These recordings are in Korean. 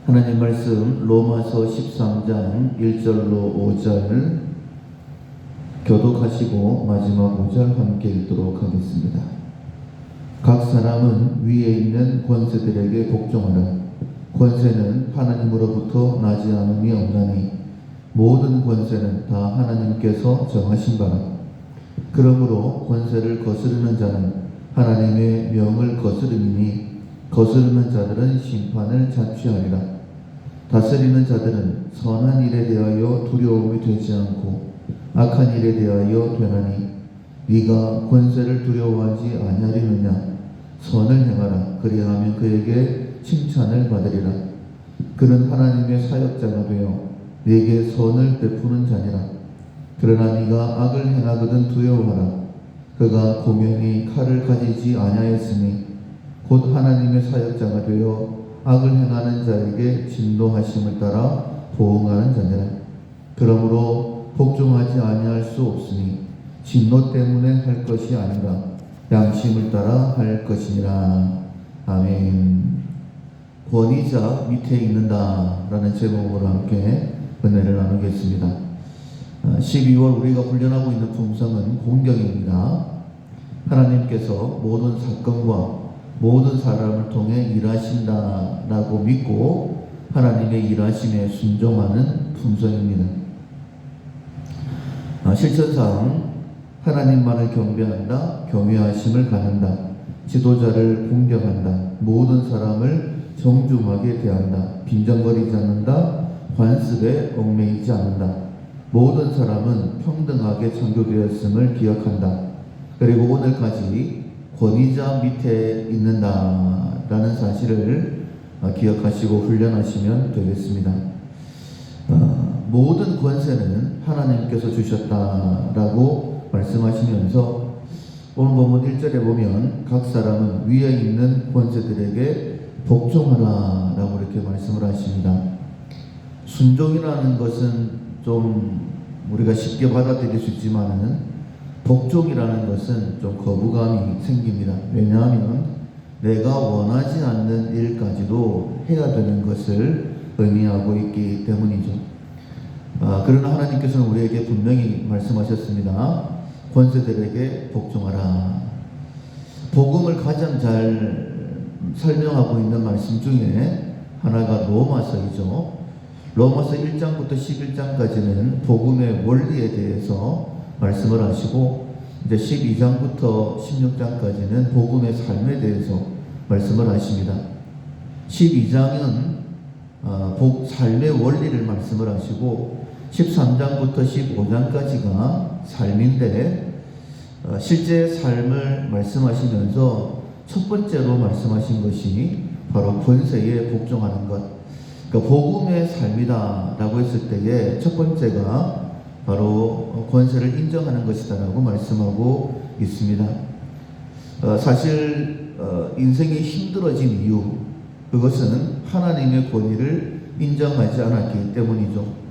하나님 말씀 로마서 13장 1절로 5절 교독하시고 마지막 5절 함께 읽도록 하겠습니다. 각 사람은 위에 있는 권세들에게 복종하라. 권세는 하나님으로부터 나지 않음이 없나니 모든 권세는 다 하나님께서 정하신 바라. 그러므로 권세를 거스르는 자는 하나님의 명을 거스름이니 거스르는 자들은 심판을 자취하리라. 다스리는 자들은 선한 일에 대하여 두려움이 되지 않고 악한 일에 대하여 되나니 네가 권세를 두려워하지 아니하리느냐. 선을 행하라. 그리하면 그에게 칭찬을 받으리라. 그는 하나님의 사역자가 되어 네게 선을 베푸는 자니라. 그러나 네가 악을 행하거든 두려워하라. 그가 고명히 칼을 가지지 아니하였으니 곧 하나님의 사역자가 되어 악을 행하는 자에게 진노하심을 따라 보응하는 자니라. 그러므로 복종하지 아니할 수 없으니 진노 때문에 할 것이 아니라 양심을 따라 할 것이니라. 아멘. 권위자 밑에 있는다 라는 제목으로 함께 은혜를 나누겠습니다. 12월 우리가 훈련하고 있는 품성은 공경입니다. 하나님께서 모든 사건과 모든 사람을 통해 일하신다라고 믿고 하나님의 일하심에 순종하는 품성입니다. 실천상 하나님만을 경배한다, 경외하심을 갖는다, 지도자를 공경한다, 모든 사람을 정중하게 대한다, 빈정거리지 않는다, 관습에 얽매이지 않는다, 모든 사람은 평등하게 창조되었음을 기억한다. 그리고 오늘까지 권위자 밑에 있는다라는 사실을 기억하시고 훈련하시면 되겠습니다. 모든 권세는 하나님께서 주셨다라고 말씀하시면서 오늘 본문 1절에 보면 각 사람은 위에 있는 권세들에게 복종하라 라고 이렇게 말씀을 하십니다. 순종이라는 것은 좀 우리가 쉽게 받아들일 수 있지만은 복종이라는 것은 좀 거부감이 생깁니다. 왜냐하면 내가 원하지 않는 일까지도 해야 되는 것을 의미하고 있기 때문이죠. 그러나 하나님께서는 우리에게 분명히 말씀하셨습니다. 권세들에게 복종하라. 복음을 가장 잘 설명하고 있는 말씀 중에 하나가 로마서이죠. 로마서 1장부터 11장까지는 복음의 원리에 대해서 말씀을 하시고 이제 12장부터 16장까지는 복음의 삶에 대해서 말씀을 하십니다. 12장은 삶의 원리를 말씀을 하시고 13장부터 15장까지가 삶인데 실제 삶을 말씀하시면서 첫 번째로 말씀하신 것이 바로 권세에 복종하는 것. 그러니까 복음의 삶이다 라고 했을 때에 첫 번째가 바로 권세를 인정하는 것이다 라고 말씀하고 있습니다. 사실 인생이 힘들어진 이유, 그것은 하나님의 권위를 인정하지 않았기 때문이죠.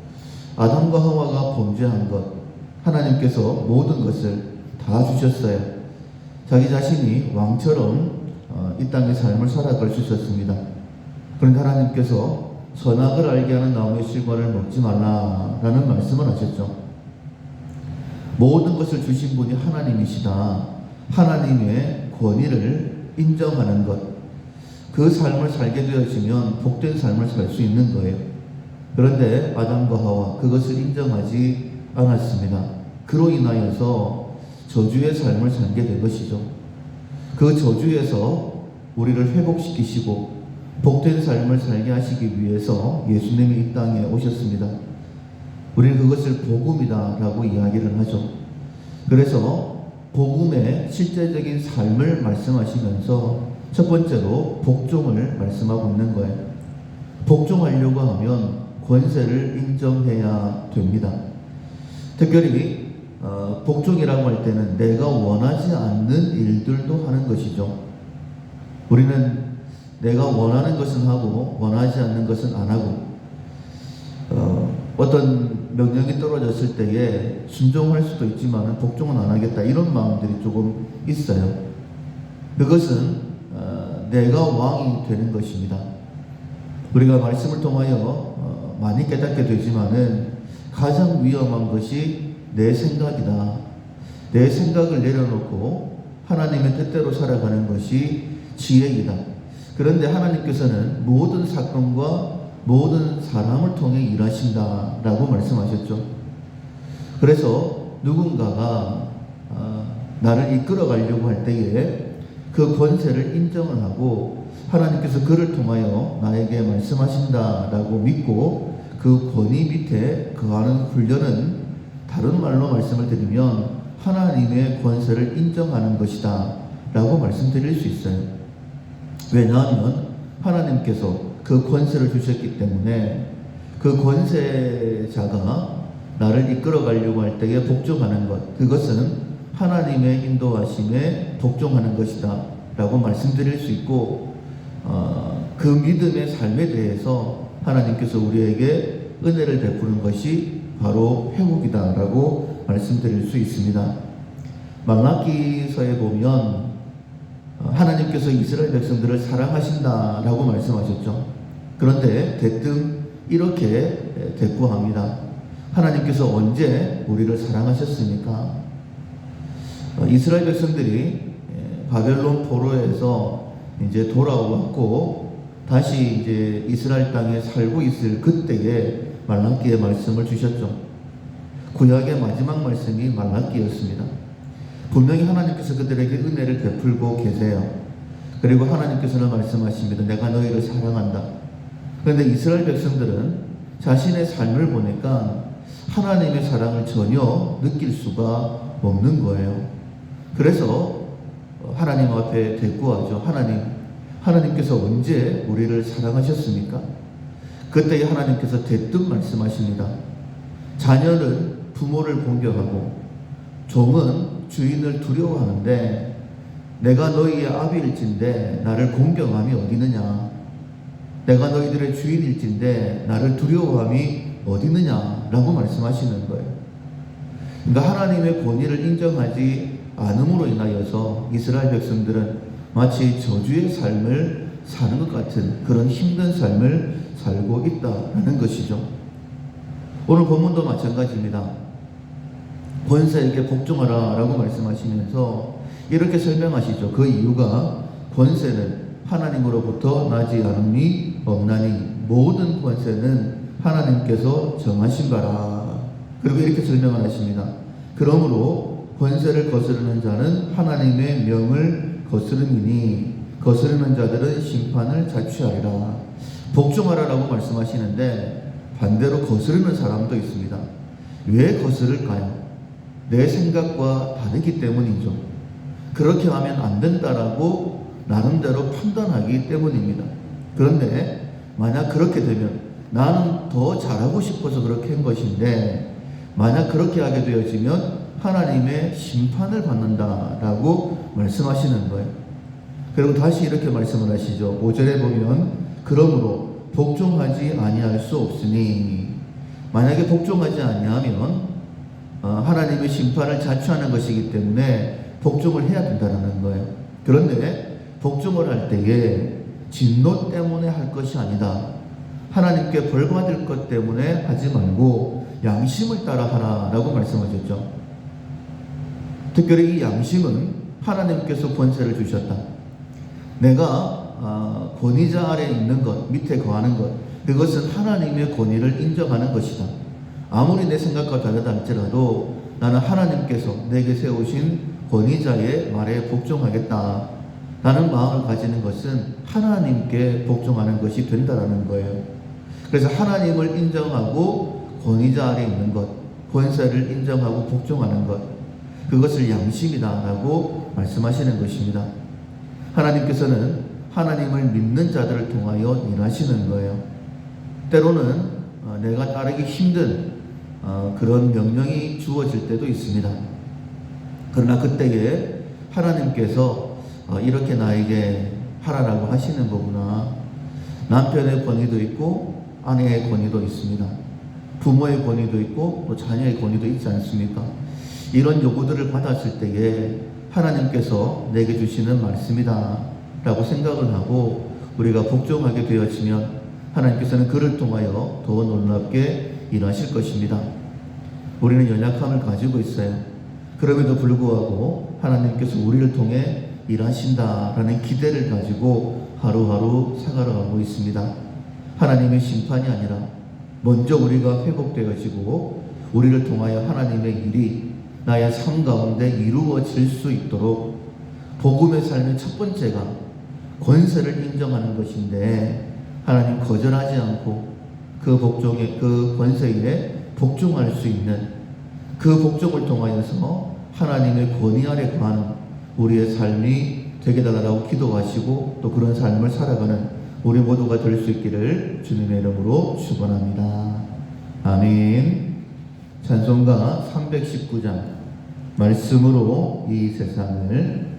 아담과 하와가 범죄한 것, 하나님께서 모든 것을 다 주셨어요. 자기 자신이 왕처럼 이 땅의 삶을 살아갈 수 있었습니다. 그런데 하나님께서 선악을 알게 하는 나무의 실과를 먹지 말라라는 말씀을 하셨죠. 모든 것을 주신 분이 하나님이시다. 하나님의 권위를 인정하는 것, 그 삶을 살게 되어지면 복된 삶을 살 수 있는 거예요. 그런데 아담과 하와 그것을 인정하지 않았습니다. 그로 인하여서 저주의 삶을 살게 된 것이죠. 그 저주에서 우리를 회복시키시고 복된 삶을 살게 하시기 위해서 예수님이 이 땅에 오셨습니다. 우리는 그것을 복음이다 라고 이야기를 하죠. 그래서 복음의 실제적인 삶을 말씀하시면서 첫 번째로 복종을 말씀하고 있는 거예요. 복종하려고 하면 권세를 인정해야 됩니다. 특별히 복종이라고 할 때는 내가 원하지 않는 일들도 하는 것이죠. 우리는 내가 원하는 것은 하고 원하지 않는 것은 안 하고 어떤 명령이 떨어졌을 때에 순종할 수도 있지만 복종은 안 하겠다 이런 마음들이 조금 있어요. 그것은 내가 왕이 되는 것입니다. 우리가 말씀을 통하여 많이 깨닫게 되지만은 가장 위험한 것이 내 생각이다. 내 생각을 내려놓고 하나님의 뜻대로 살아가는 것이 지혜이다. 그런데 하나님께서는 모든 사건과 모든 사람을 통해 일하신다라고 말씀하셨죠. 그래서 누군가가 나를 이끌어 가려고 할 때에 그 권세를 인정을 하고 하나님께서 그를 통하여 나에게 말씀하신다라고 믿고 그 권위 밑에 거하는 훈련은 다른 말로 말씀을 드리면 하나님의 권세를 인정하는 것이다 라고 말씀드릴 수 있어요. 왜냐하면 하나님께서 그 권세를 주셨기 때문에 그 권세자가 나를 이끌어 가려고 할 때에 복종하는 것, 그것은 하나님의 인도하심에 복종하는 것이다 라고 말씀드릴 수 있고, 그 믿음의 삶에 대해서 하나님께서 우리에게 은혜를 베푸는 것이 바로 회복이다 라고 말씀드릴 수 있습니다. 말라기서에 보면 하나님께서 이스라엘 백성들을 사랑하신다 라고 말씀하셨죠. 그런데 대뜸 이렇게 대꾸합니다. 하나님께서 언제 우리를 사랑하셨습니까? 이스라엘 백성들이 바벨론 포로에서 이제 돌아왔고 다시 이제 이스라엘 땅에 살고 있을 그때에 말라기의 말씀을 주셨죠. 구약의 마지막 말씀이 말라기였습니다. 분명히 하나님께서 그들에게 은혜를 베풀고 계세요. 그리고 하나님께서는 말씀하십니다. 내가 너희를 사랑한다. 그런데 이스라엘 백성들은 자신의 삶을 보니까 하나님의 사랑을 전혀 느낄 수가 없는 거예요. 그래서 하나님 앞에 대꾸하죠. 하나님께서 언제 우리를 사랑하셨습니까? 그때 하나님께서 대뜸 말씀하십니다. 자녀는 부모를 공경하고 종은 주인을 두려워하는데 내가 너희의 아비일진데 나를 공경함이 어디느냐? 내가 너희들의 주인일진데 나를 두려워함이 어디느냐? 라고 말씀하시는 거예요. 그러니까 하나님의 권위를 인정하지 않음으로 인하여서 이스라엘 백성들은 마치 저주의 삶을 사는 것 같은 그런 힘든 삶을 살고 있다는 것이죠. 오늘 본문도 마찬가지입니다. 권세에게 복종하라 라고 말씀하시면서 이렇게 설명하시죠. 그 이유가 권세는 하나님으로부터 나지 않음이 없나니 모든 권세는 하나님께서 정하신 바라. 그리고 이렇게 설명을 하십니다. 그러므로 권세를 거스르는 자는 하나님의 명을 거스름이니 거스르는 자들은 심판을 자취하리라. 복종하라라고 말씀하시는데 반대로 거스르는 사람도 있습니다. 왜 거스를까요? 내 생각과 다르기 때문이죠. 그렇게 하면 안 된다라고 나름대로 판단하기 때문입니다. 그런데 만약 그렇게 되면 나는 더 잘하고 싶어서 그렇게 한 것인데 만약 그렇게 하게 되어지면 하나님의 심판을 받는다라고 말씀하시는 거예요. 그리고 다시 이렇게 말씀을 하시죠. 5절에 보면 그러므로 복종하지 아니할 수 없으니 만약에 복종하지 아니하면 하나님의 심판을 자초하는 것이기 때문에 복종을 해야 된다는 거예요. 그런데 복종을 할 때에 진노 때문에 할 것이 아니다. 하나님께 벌 받을 것 때문에 하지 말고 양심을 따라 하라라고 말씀하셨죠. 특별히 이 양심은 하나님께서 권세를 주셨다. 내가 권위자 아래에 있는 것, 밑에 거하는 것, 그것은 하나님의 권위를 인정하는 것이다. 아무리 내 생각과 다르다 할지라도 나는 하나님께서 내게 세우신 권위자의 말에 복종하겠다. 라는 마음을 가지는 것은 하나님께 복종하는 것이 된다라는 거예요. 그래서 하나님을 인정하고 권위자 아래에 있는 것, 권세를 인정하고 복종하는 것, 그것을 양심이다라고 말씀하시는 것입니다. 하나님께서는 하나님을 믿는 자들을 통하여 일하시는 거예요. 때로는 내가 따르기 힘든 그런 명령이 주어질 때도 있습니다. 그러나 그때에 하나님께서 이렇게 나에게 하라라고 하시는 거구나. 남편의 권위도 있고 아내의 권위도 있습니다. 부모의 권위도 있고 또 자녀의 권위도 있지 않습니까? 이런 요구들을 받았을 때에 하나님께서 내게 주시는 말씀이다 라고 생각을 하고 우리가 복종하게 되어지면 하나님께서는 그를 통하여 더 놀랍게 일하실 것입니다. 우리는 연약함을 가지고 있어요. 그럼에도 불구하고 하나님께서 우리를 통해 일하신다라는 기대를 가지고 하루하루 살아가고 있습니다. 하나님의 심판이 아니라 먼저 우리가 회복되어지고 우리를 통하여 하나님의 일이 나의 삶 가운데 이루어질 수 있도록 복음의 삶의 첫 번째가 권세를 인정하는 것인데, 하나님 거절하지 않고 그 권세에 복종할 수 있는 그 복종을 통하여서 하나님의 권위 아래 거하는 우리의 삶이 되게 달라고 기도하시고 또 그런 삶을 살아가는 우리 모두가 될 수 있기를 주님의 이름으로 축원합니다. 아멘. 찬송가 319장 말씀으로 이 세상을